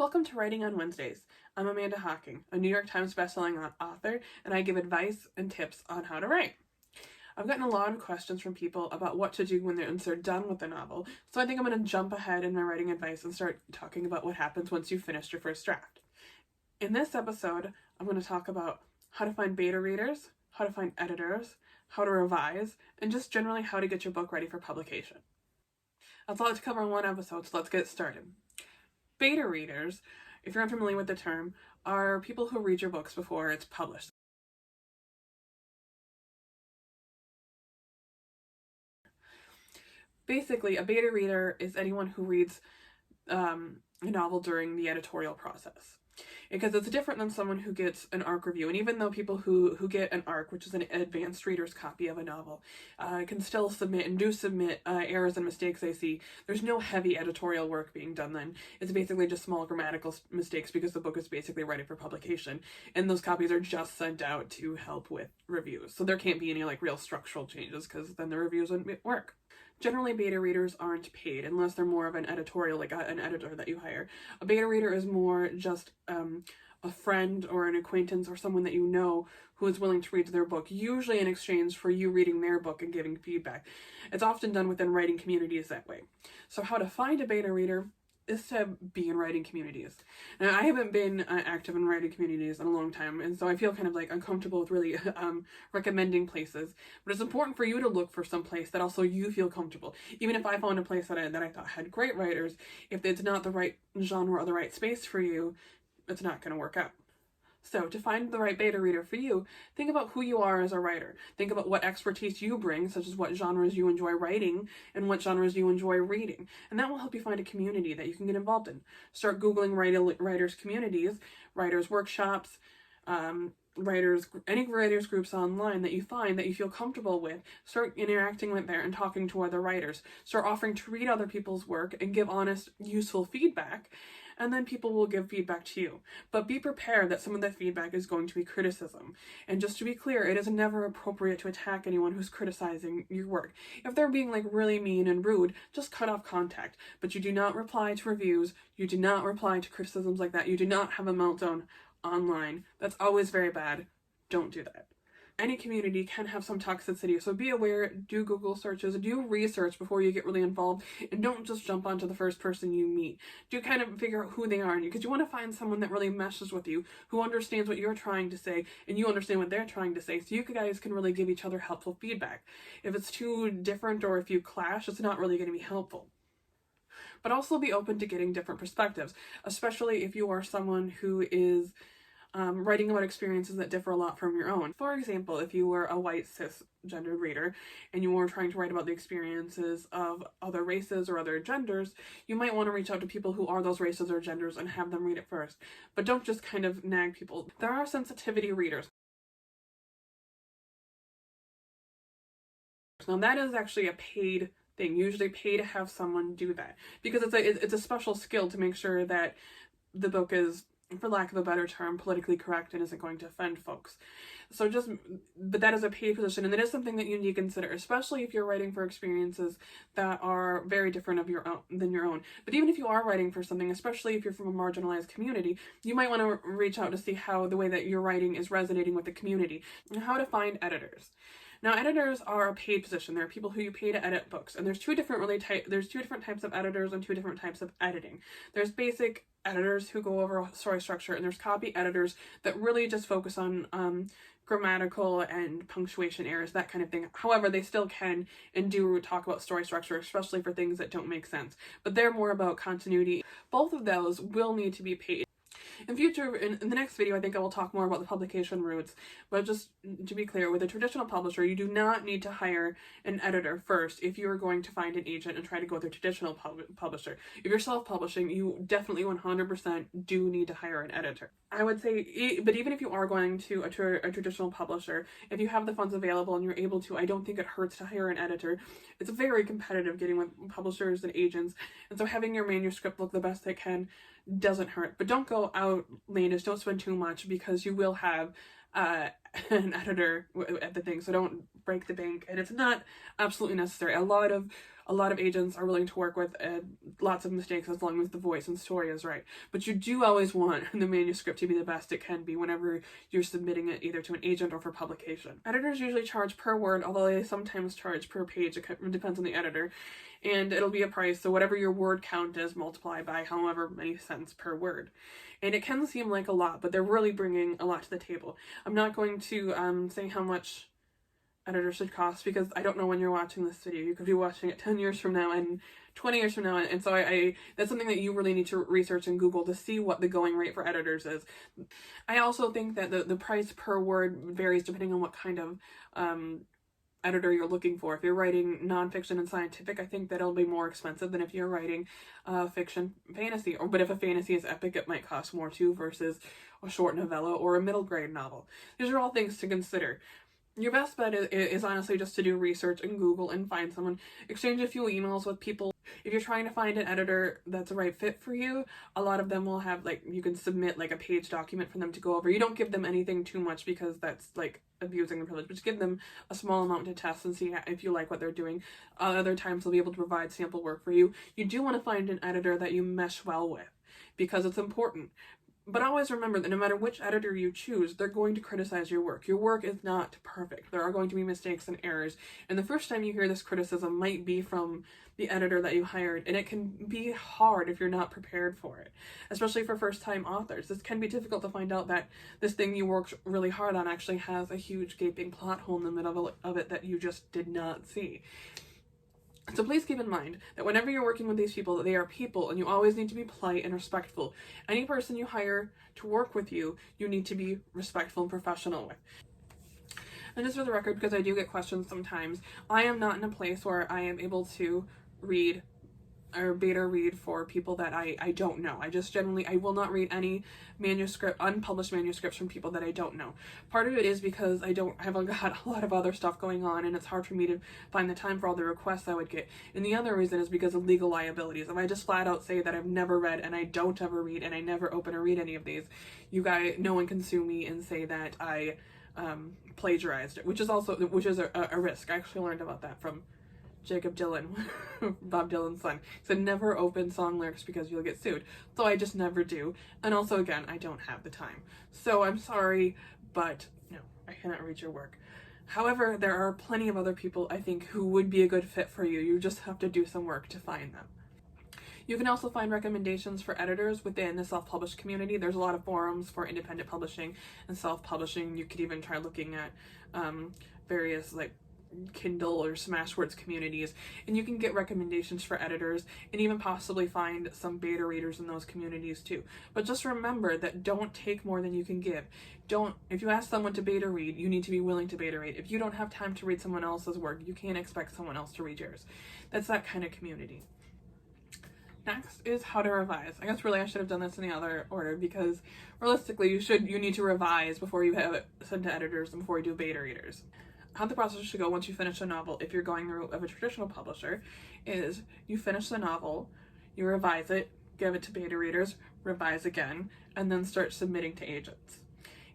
Welcome to Writing on Wednesdays. I'm Amanda Hawking, a New York Times bestselling author, and I give advice and tips on how to write. I've gotten a lot of questions from people about what to do when they're done with the novel, so I think I'm going to jump ahead in my writing advice and start talking about what happens once you've finished your first draft. In this episode, I'm going to talk about how to find beta readers, how to find editors, how to revise, and just generally how to get your book ready for publication. That's a lot to cover in one episode, so let's get started. Beta readers, if you're unfamiliar with the term, are people who read your books before it's published. Basically, a beta reader is anyone who reads a novel during the editorial process. Because it's different than someone who gets an ARC review. And even though people who get an ARC, which is an advanced reader's copy of a novel, can still submit and do submit errors and mistakes they see, there's no heavy editorial work being done then. It's basically just small grammatical mistakes because the book is basically ready for publication. And those copies are just sent out to help with reviews. So there can't be any real structural changes because then the reviews wouldn't work. Generally, beta readers aren't paid unless they're more of an editorial, like an editor that you hire. A beta reader is more just a friend or an acquaintance or someone that you know who is willing to read their book, usually in exchange for you reading their book and giving feedback. It's often done within writing communities that way. So how to find a beta reader is to be in writing communities. Now, I haven't been active in writing communities in a long time, and so I feel kind of uncomfortable with really recommending places. But it's important for you to look for some place that also you feel comfortable. Even if I found a place that I thought had great writers, if it's not the right genre or the right space for you, it's not going to work out. So to find the right beta reader for you, think about who you are as a writer. Think about what expertise you bring, such as what genres you enjoy writing and what genres you enjoy reading. And that will help you find a community that you can get involved in. Start Googling writers communities, writers workshops, any writers groups online that you find that you feel comfortable with. Start interacting with there and talking to other writers. Start offering to read other people's work and give honest, useful feedback. And then people will give feedback to you. But be prepared that some of that feedback is going to be criticism. And just to be clear, it is never appropriate to attack anyone who's criticizing your work. If they're being really mean and rude, just cut off contact. But you do not reply to reviews. You do not reply to criticisms like that. You do not have a meltdown online. That's always very bad. Don't do that. Any community can have some toxicity, so be aware, do Google searches, do research before you get really involved, and don't just jump onto the first person you meet. Do kind of figure out who they are, because you want to find someone that really meshes with you, who understands what you're trying to say, and you understand what they're trying to say, so you guys can really give each other helpful feedback. If it's too different or if you clash, it's not really going to be helpful. But also be open to getting different perspectives, especially if you are someone who is writing about experiences that differ a lot from your own. For example, if you were a white cisgendered reader and you were trying to write about the experiences of other races or other genders, you might want to reach out to people who are those races or genders and have them read it first. But don't just kind of nag people. There are sensitivity readers. Now that is actually a paid thing. You usually pay to have someone do that because it's a special skill to make sure that the book is, for lack of a better term, politically correct and isn't going to offend folks. But that is a paid position, and that is something that you need to consider, especially if you're writing for experiences that are very different than your own. But even if you are writing for something, especially if you're from a marginalized community, you might want to reach out to see how the way that you're writing is resonating with the community, and how to find editors. Now, editors are a paid position. There are people who you pay to edit books, and there's two different types of editors and two different types of editing. There's basic editors who go over story structure, and there's copy editors that really just focus on grammatical and punctuation errors, that kind of thing. However, they still can and do talk about story structure, especially for things that don't make sense. But they're more about continuity. Both of those will need to be paid. In the next video, I think I will talk more about the publication routes, but just to be clear, with a traditional publisher, you do not need to hire an editor first if you are going to find an agent and try to go with a traditional publisher. If you're self-publishing, you definitely 100% do need to hire an editor. I would say, but even if you are going to a traditional publisher, if you have the funds available and you're able to, I don't think it hurts to hire an editor. It's very competitive getting with publishers and agents, and so having your manuscript look the best it can doesn't hurt. But don't go outlandish, don't spend too much, because you will have an editor at the thing, so don't break the bank. And it's not absolutely necessary. A lot of agents are willing to work with lots of mistakes as long as the voice and story is right. But you do always want the manuscript to be the best it can be whenever you're submitting it either to an agent or for publication. Editors usually charge per word, although they sometimes charge per page. It depends on the editor. And it'll be a price, so whatever your word count is, multiply by however many cents per word. And it can seem like a lot, but they're really bringing a lot to the table. I'm not going to say how much editors should cost, because I don't know when you're watching this video. You could be watching it 10 years from now and 20 years from now, and so I that's something that you really need to research and Google to see what the going rate for editors is. I also think that the price per word varies depending on what kind of editor you're looking for. If you're writing nonfiction and scientific, I think that'll be more expensive than if you're writing fiction fantasy. But if a fantasy is epic, it might cost more too, versus a short novella or a middle grade novel. These are all things to consider. Your best bet is honestly just to do research and Google and find someone. Exchange a few emails with people. If you're trying to find an editor that's a right fit for you, a lot of them will have, like, you can submit like a page document for them to go over. You don't give them anything too much, because that's like abusing the privilege, but just give them a small amount to test and see if you like what they're doing. Other times they'll be able to provide sample work for you. You do want to find an editor that you mesh well with, because it's important. But always remember that no matter which editor you choose, they're going to criticize your work. Your work is not perfect. There are going to be mistakes and errors. And the first time you hear this criticism might be from the editor that you hired. And it can be hard if you're not prepared for it, especially for first-time authors. This can be difficult to find out that this thing you worked really hard on actually has a huge gaping plot hole in the middle of it that you just did not see. So please keep in mind that whenever you're working with these people, they are people, and you always need to be polite and respectful. Any person you hire to work with you, you need to be respectful and professional with. And just for the record, because I do get questions sometimes, I am not in a place where I am able to read or beta read for people that I don't know. I will not read any unpublished manuscripts from people that I don't know. Part of it is because I've got a lot of other stuff going on, and it's hard for me to find the time for all the requests I would get. And the other reason is because of legal liabilities. If I just flat out say that I've never read, and I don't ever read, and I never open or read any of these, no one can sue me and say that I plagiarized it, which is a risk. I actually learned about that from Jacob Dylan, Bob Dylan's son. He said never open song lyrics because you'll get sued. So I just never do. And also, again, I don't have the time. So I'm sorry, but no, I cannot read your work. However, there are plenty of other people, I think, who would be a good fit for you. You just have to do some work to find them. You can also find recommendations for editors within the self-published community. There's a lot of forums for independent publishing and self-publishing. You could even try looking at various, like, Kindle or Smashwords communities, and you can get recommendations for editors and even possibly find some beta readers in those communities too. But just remember that don't take more than you can give. If you ask someone to beta read, you need to be willing to beta read. If you don't have time to read someone else's work, you can't expect someone else to read yours. That's that kind of community. Next is how to revise. I guess really I should have done this in the other order, because realistically you need to revise before you have it sent to editors and before you do beta readers. How the process should go once you finish a novel, if you're going the route of a traditional publisher, is you finish the novel, you revise it, give it to beta readers, revise again, and then start submitting to agents.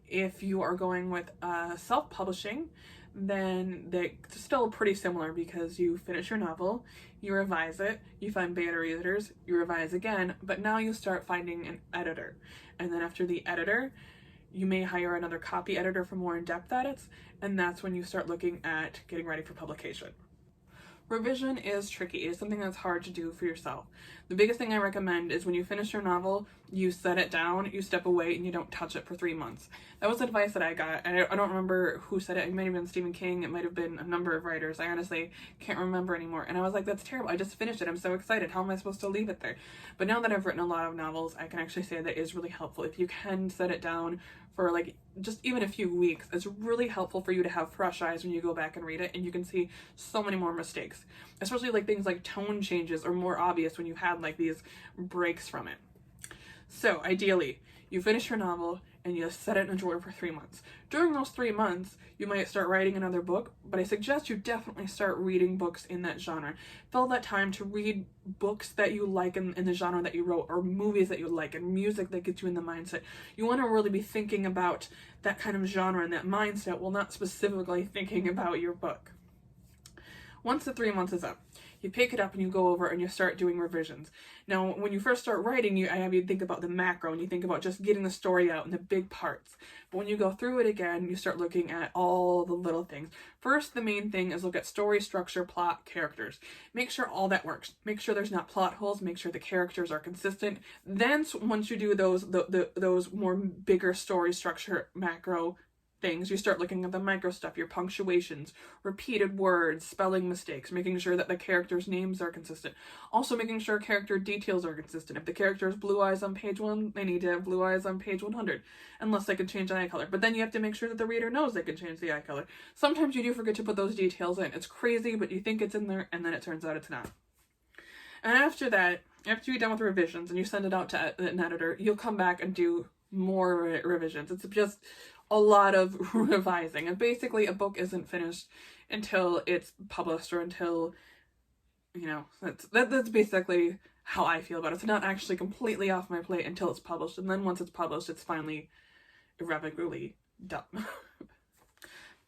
If you are going with self-publishing, then they're still pretty similar, because you finish your novel, you revise it, you find beta readers, you revise again, but now you start finding an editor. And then after the editor, you may hire another copy editor for more in-depth edits, and that's when you start looking at getting ready for publication. Revision is tricky. It's something that's hard to do for yourself. The biggest thing I recommend is when you finish your novel, you set it down, you step away, and you don't touch it for 3 months. That was advice that I got, and I don't remember who said it. It might have been Stephen King. It might have been a number of writers. I honestly can't remember anymore. And I was like, that's terrible. I just finished it. I'm so excited. How am I supposed to leave it there? But now that I've written a lot of novels, I can actually say that is really helpful. If you can set it down for like just even a few weeks, it's really helpful for you to have fresh eyes when you go back and read it, and you can see so many more mistakes, especially like things like tone changes are more obvious when you had like these breaks from it. So ideally, you finish your novel and you set it in a drawer for 3 months. During those 3 months, you might start writing another book, but I suggest you definitely start reading books in that genre. Fill that time to read books that you like in the genre that you wrote, or movies that you like, and music that gets you in the mindset. You want to really be thinking about that kind of genre and that mindset, while not specifically thinking about your book. Once the 3 months is up, you pick it up and you go over and you start doing revisions. Now, when you first start writing, I have you think about the macro and you think about just getting the story out and the big parts. But when you go through it again, you start looking at all the little things. First, the main thing is look at story, structure, plot, characters. Make sure all that works. Make sure there's not plot holes. Make sure the characters are consistent. Then, once you do those more bigger story, structure, macro things, you start looking at the micro stuff, your punctuations, repeated words, spelling mistakes, making sure that the characters' names are consistent. Also making sure character details are consistent. If the character has blue eyes on page 1, they need to have blue eyes on page 100, unless they can change the eye color. But then you have to make sure that the reader knows they can change the eye color. Sometimes you do forget to put those details in. It's crazy, but you think it's in there, and then it turns out it's not. And after that, after you're done with revisions and you send it out to an editor, you'll come back and do more revisions. It's just a lot of revising, and basically a book isn't finished until it's published, or until, that's basically how I feel about it. It's not actually completely off my plate until it's published, and then once it's published, it's finally irrevocably done.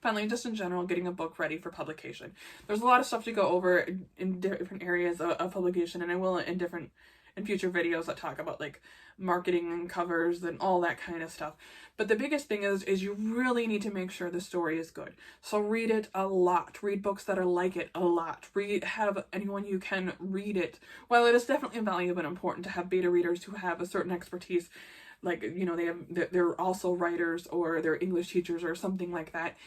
Finally, just in general, getting a book ready for publication. There's a lot of stuff to go over in different areas of publication, and I will in future videos that talk about like marketing and covers and all that kind of stuff. But the biggest thing is you really need to make sure the story is good. So read it a lot. Read books that are like it a lot. Have anyone you can read it. While it is definitely valuable and important to have beta readers who have a certain expertise, like, they're also writers or they're English teachers or something like that,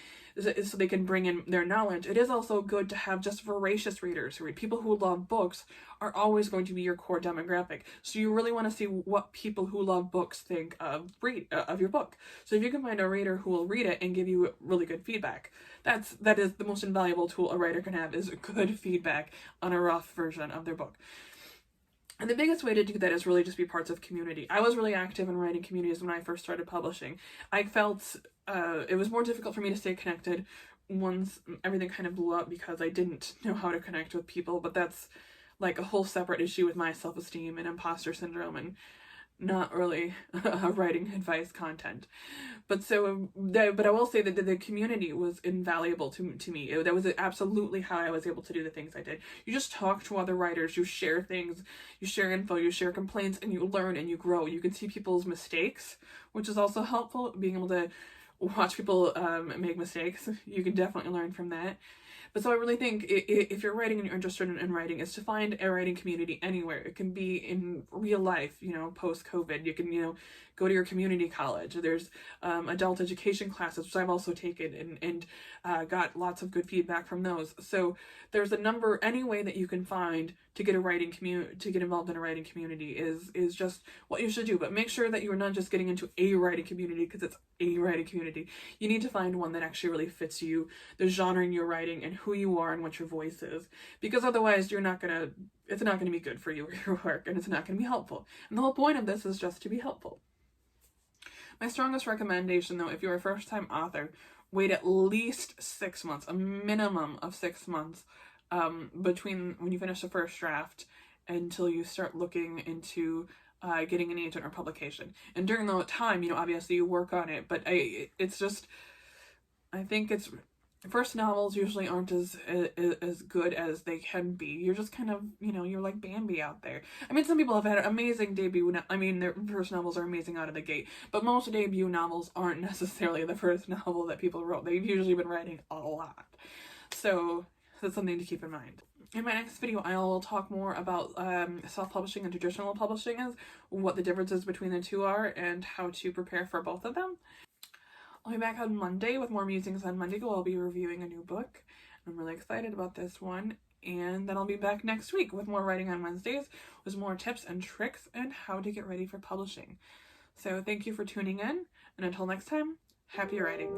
so they can bring in their knowledge. It is also good to have just voracious readers who read. People who love books are always going to be your core demographic. So you really want to see what people who love books think of your book. So if you can find a reader who will read it and give you really good feedback, that is the most invaluable tool a writer can have, is good feedback on a rough version of their book. And the biggest way to do that is really just be parts of community. I was really active in writing communities when I first started publishing. I felt it was more difficult for me to stay connected once everything kind of blew up, because I didn't know how to connect with people. But that's like a whole separate issue with my self-esteem and imposter syndrome, and not really writing advice content. But I will say that the community was invaluable to me. That was absolutely how I was able to do the things I did. You just talk to other writers, you share things, you share info, you share complaints, and you learn and you grow. You can see people's mistakes, which is also helpful, being able to watch people make mistakes. You can definitely learn from that. But so I really think if you're writing and you're interested in writing, is to find a writing community anywhere. It can be in real life, post-COVID. You can, go to your community college. There's adult education classes, which I've also taken and got lots of good feedback from those. So there's any way that you can find to get involved in a writing community is just what you should do. But make sure that you're not just getting into a writing community because it's a writing community. You need to find one that actually really fits you, the genre you're writing, and who you are and what your voice is. Because otherwise it's not gonna be good for you or your work, and it's not gonna be helpful. And the whole point of this is just to be helpful. My strongest recommendation, though, if you're a first-time author, wait at least 6 months, a minimum of 6 months, between when you finish the first draft until you start looking into getting an agent or publication. And during that time, obviously you work on it, but I think first novels usually aren't as good as they can be. You're just kind of, you're like Bambi out there. I mean, some people have had amazing debut, their first novels are amazing out of the gate, but most debut novels aren't necessarily the first novel that people wrote. They've usually been writing a lot. So that's something to keep in mind. In my next video, I will talk more about self-publishing and traditional publishing, what the differences between the two are, and how to prepare for both of them. I'll be back on Monday with more musings on Monday. I'll be reviewing a new book. I'm really excited about this one. And then I'll be back next week with more writing on Wednesdays, with more tips and tricks and how to get ready for publishing. So thank you for tuning in, and until next time, happy writing.